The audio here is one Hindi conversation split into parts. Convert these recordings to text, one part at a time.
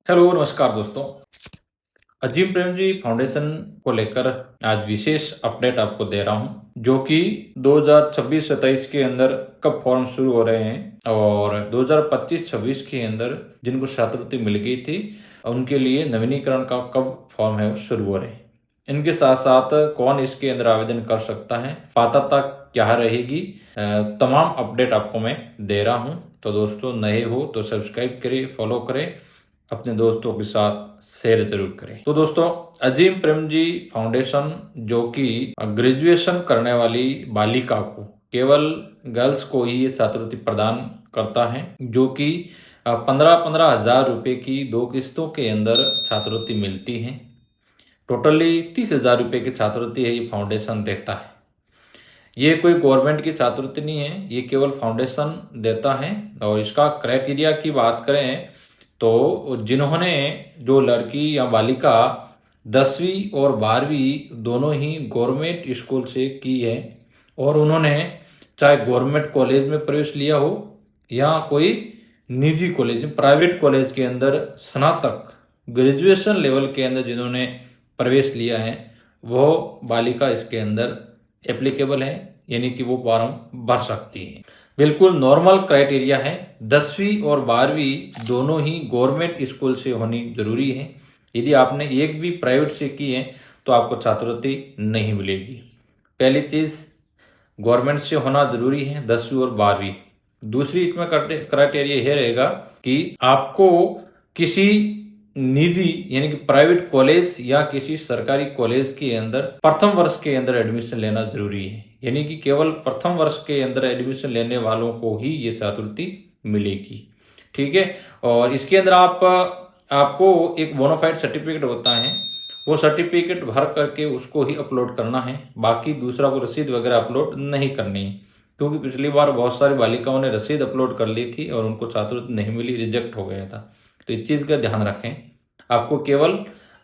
हेलो नमस्कार दोस्तों। अजीम प्रेम जी फाउंडेशन को लेकर आज विशेष अपडेट आपको दे रहा हूं, जो कि 2026-27 के अंदर कब फॉर्म शुरू हो रहे हैं और 2025-26 के अंदर जिनको छात्रवृत्ति मिल गई थी उनके लिए नवीनीकरण का कब फॉर्म है वो शुरू हो रहे हैं। इनके साथ साथ कौन इसके अंदर आवेदन कर सकता है, पात्रता क्या रहेगी, तमाम अपडेट आपको मैं दे रहा हूं। तो दोस्तों नए हो तो सब्सक्राइब करें, फॉलो करें, अपने दोस्तों के साथ शेयर जरूर करें। तो दोस्तों अजीम प्रेम जी फाउंडेशन जो कि ग्रेजुएशन करने वाली बालिका को, केवल गर्ल्स को ही ये छात्रवृत्ति प्रदान करता है, जो कि 15-15 हजार रुपए की 2 किस्तों के अंदर छात्रवृत्ति मिलती है। टोटली 30,000 रुपए की छात्रवृत्ति है ये फाउंडेशन देता है। ये कोई गवर्नमेंट की छात्रवृत्ति नहीं है, ये केवल फाउंडेशन देता है। और इसका क्राइटेरिया की बात करें तो जिन्होंने, जो लड़की या बालिका 10वीं और 12वीं दोनों ही गवर्नमेंट स्कूल से की है और उन्होंने चाहे गवर्नमेंट कॉलेज में प्रवेश लिया हो या कोई निजी कॉलेज में, प्राइवेट कॉलेज के अंदर स्नातक ग्रेजुएशन लेवल के अंदर जिन्होंने प्रवेश लिया है, वो बालिका इसके अंदर एप्लीकेबल है, यानी कि वो फॉर्म भर सकती है। बिल्कुल नॉर्मल क्राइटेरिया है। 10वीं और 12वीं दोनों ही गवर्नमेंट स्कूल से होनी जरूरी है। यदि आपने एक भी प्राइवेट से की है तो आपको छात्रवृत्ति नहीं मिलेगी। पहली चीज गवर्नमेंट से होना जरूरी है 10वीं और 12वीं। दूसरी इसमें क्राइटेरिया यह रहेगा कि आपको किसी निजी यानी कि प्राइवेट कॉलेज या किसी सरकारी कॉलेज के अंदर प्रथम वर्ष के अंदर एडमिशन लेना जरूरी है, यानी कि केवल प्रथम वर्ष के अंदर एडमिशन लेने वालों को ही ये छात्रवृत्ति मिलेगी। ठीक है। और इसके अंदर आपको एक बोनाफाइड सर्टिफिकेट होता है, वो सर्टिफिकेट भर करके उसको ही अपलोड करना है। बाकी दूसरा को रसीद वगैरह अपलोड नहीं करनी है, क्योंकि पिछली बार बहुत सारी बालिकाओं ने रसीद अपलोड कर ली थी और उनको छात्रवृत्ति नहीं मिली, रिजेक्ट हो गया था। तो इस चीज का ध्यान रखें। आपको केवल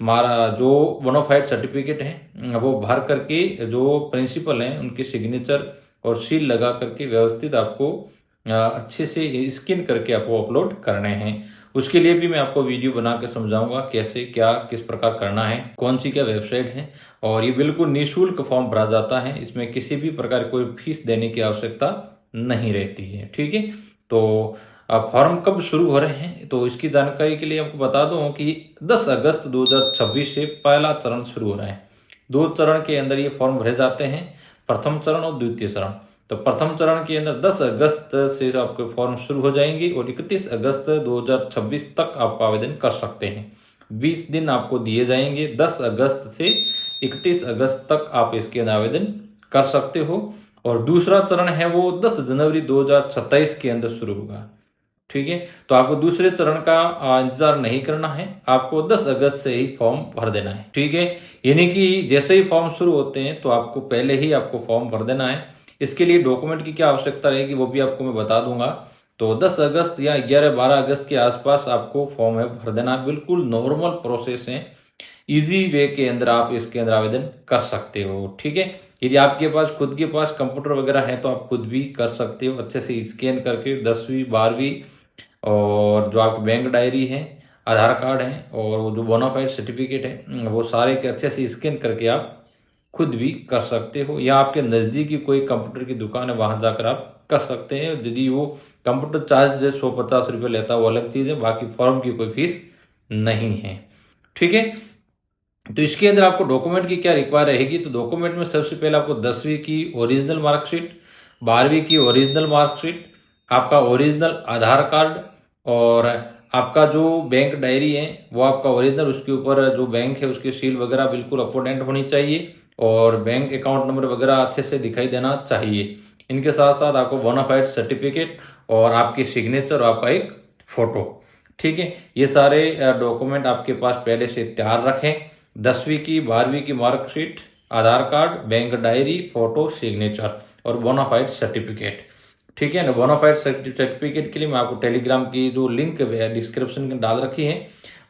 हमारा जो बोनाफाइड सर्टिफिकेट है वो भर करके जो प्रिंसिपल हैं उनकी सिग्नेचर और सील लगा करके व्यवस्थित आपको अच्छे से स्कैन करके आपको अपलोड करने हैं। उसके लिए भी मैं आपको वीडियो बना के समझाऊंगा कैसे क्या किस प्रकार करना है, कौन सी क्या वेबसाइट है। और ये बिल्कुल निःशुल्क फॉर्म भरा जाता है, इसमें किसी भी प्रकार कोई फीस देने की आवश्यकता नहीं रहती है। ठीक है। तो फॉर्म कब शुरू हो रहे हैं तो इसकी जानकारी के लिए आपको बता दूं कि 10 अगस्त 2026 से पहला चरण शुरू हो रहा है। 2 चरण के अंदर ये फॉर्म भरे जाते हैं, प्रथम चरण और द्वितीय चरण। तो प्रथम चरण के अंदर 10 अगस्त से आपके फॉर्म शुरू हो जाएंगे और 31 अगस्त 2026 तक आप आवेदन कर सकते हैं। 20 दिन आपको दिए जाएंगे। 10 अगस्त से 31 अगस्त तक आप इसके अंदर आवेदन कर सकते हो। और दूसरा चरण है वो 10 जनवरी 2027 के अंदर शुरू होगा। ठीक है। तो आपको दूसरे चरण का इंतजार नहीं करना है, आपको 10 अगस्त से ही फॉर्म भर देना है। ठीक है। यानी कि जैसे ही फॉर्म शुरू होते हैं तो आपको पहले ही आपको फॉर्म भर देना है। इसके लिए डॉक्यूमेंट की क्या आवश्यकता रहेगी वो भी आपको मैं बता दूंगा। तो 10 अगस्त या 11-12 अगस्त के आसपास आपको फॉर्म है भर देना। बिल्कुल नॉर्मल प्रोसेस है, इजी वे के अंदर आप इसके अंदर आवेदन कर सकते हो। ठीक है। यदि आपके पास खुद के पास कंप्यूटर वगैरह है तो आप खुद भी कर सकते हो, अच्छे से स्कैन करके 10वीं 12वीं और जो आपकी बैंक डायरी है, आधार कार्ड है और वो जो बोनाफाइड सर्टिफिकेट है, वो सारे के अच्छे से स्कैन करके आप खुद भी कर सकते हो। या आपके नज़दीकी कोई कंप्यूटर की दुकान है वहां जाकर आप कर सकते हैं। यदि वो कंप्यूटर चार्ज 150 रुपये लेता है वो अलग चीज़ है, बाकी फॉर्म की कोई फीस नहीं है। ठीक है। तो इसके अंदर आपको डॉक्यूमेंट की क्या रिक्वायर रहेगी, तो डॉक्यूमेंट में सबसे पहले आपको 10वीं की ओरिजिनल मार्कशीट, 12वीं की ओरिजिनल मार्कशीट, आपका ओरिजिनल आधार कार्ड और आपका जो बैंक डायरी है वो आपका ओरिजिनल, उसके ऊपर जो बैंक है उसकी सील वगैरह बिल्कुल अफोर्डेंट होनी चाहिए और बैंक अकाउंट नंबर वगैरह अच्छे से दिखाई देना चाहिए। इनके साथ साथ आपको बोनाफाइड सर्टिफिकेट और आपकी सिग्नेचर और आपका एक फोटो। ठीक है। ये सारे डॉक्यूमेंट आपके पास पहले से तैयार रखें। 10वीं की 12वीं की marksheet, Aadhaar card, bank diary, photo, signature और बोनाफाइड सर्टिफिकेट। ठीक है ना। बोनाफाइड सर्टिफिकेट के लिए मैं आपको टेलीग्राम की जो लिंक है डिस्क्रिप्शन में डाल रखी है,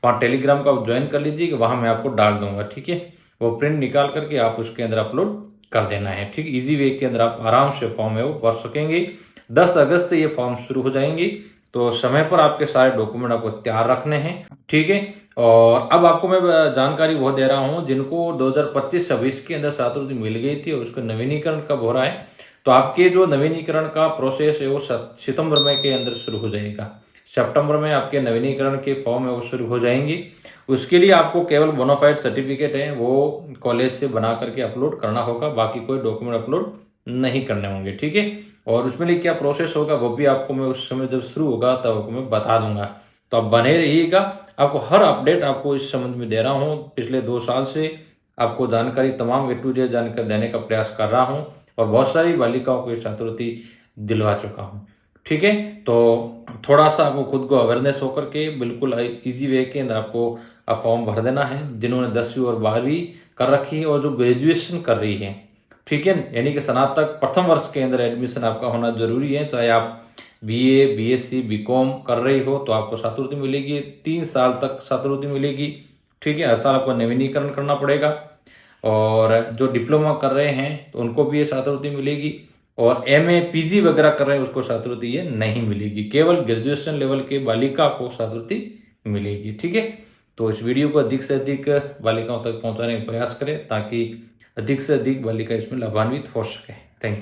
वहाँ टेलीग्राम का ज्वाइन कर लीजिए, वहाँ मैं आपको डाल दूंगा। ठीक है। वो प्रिंट निकाल करके आप उसके अंदर अपलोड कर देना है। ठीक, इजी वे के अंदर आप आराम से फॉर्म है वो भर सकेंगे। 10 अगस्त ये फॉर्म शुरू हो जाएंगे तो समय पर आपके सारे डॉक्यूमेंट आपको तैयार रखने हैं, ठीक है। और अब आपको मैं जानकारी वो दे रहा हूँ जिनको 2025-26 के अंदर छात्रवृत्ति मिल गई थी और उसका नवीनीकरण कब हो रहा है। तो आपके जो नवीनीकरण का प्रोसेस है वो सितंबर में के अंदर शुरू हो जाएगा। सितंबर में आपके नवीनीकरण के फॉर्म है वो शुरू हो जाएंगी। उसके लिए आपको केवल बोनाफाइड सर्टिफिकेट है वो कॉलेज से बना करके अपलोड करना होगा, बाकी कोई डॉक्यूमेंट अपलोड नहीं करने होंगे, ठीक है। और उसमें लिए क्या प्रोसेस होगा वो भी आपको मैं उस समय जब शुरू होगा तब आपको मैं बता दूंगा। तो आप बने रहिएगा, आपको हर अपडेट आपको इस संबंध में दे रहा हूँ। पिछले 2 साल से आपको जानकारी तमाम A to Z जानकारी देने का प्रयास कर रहा हूँ और बहुत सारी बालिकाओं को छात्रवृत्ति दिलवा चुका हूँ, ठीक है। तो थोड़ा सा आपको खुद को अवेयरनेस होकर के बिल्कुल इजी वे के अंदर आपको फॉर्म भर देना है, जिन्होंने 10वीं और 12वीं कर रखी है और जो ग्रेजुएशन कर रही है, ठीक है। यानी कि स्नातक प्रथम वर्ष के अंदर एडमिशन आपका होना जरूरी है। चाहे आप BA, BSc, BCom कर रही हो तो आपको छात्रवृत्ति मिलेगी, 3 साल तक छात्रवृत्ति मिलेगी, ठीक है। हर साल आपको नवीनीकरण करना पड़ेगा। और जो डिप्लोमा कर रहे हैं तो उनको भी ये छात्रवृत्ति मिलेगी और MA, PG वगैरह कर रहे हैं उसको छात्रवृत्ति ये नहीं मिलेगी, केवल ग्रेजुएशन लेवल के बालिका को छात्रवृत्ति मिलेगी, ठीक है। तो इस वीडियो को अधिक से अधिक बालिकाओं तक पहुंचाने का प्रयास करें ताकि अधिक से अधिक बालिका इसमें लाभान्वित हो सके। Thank you.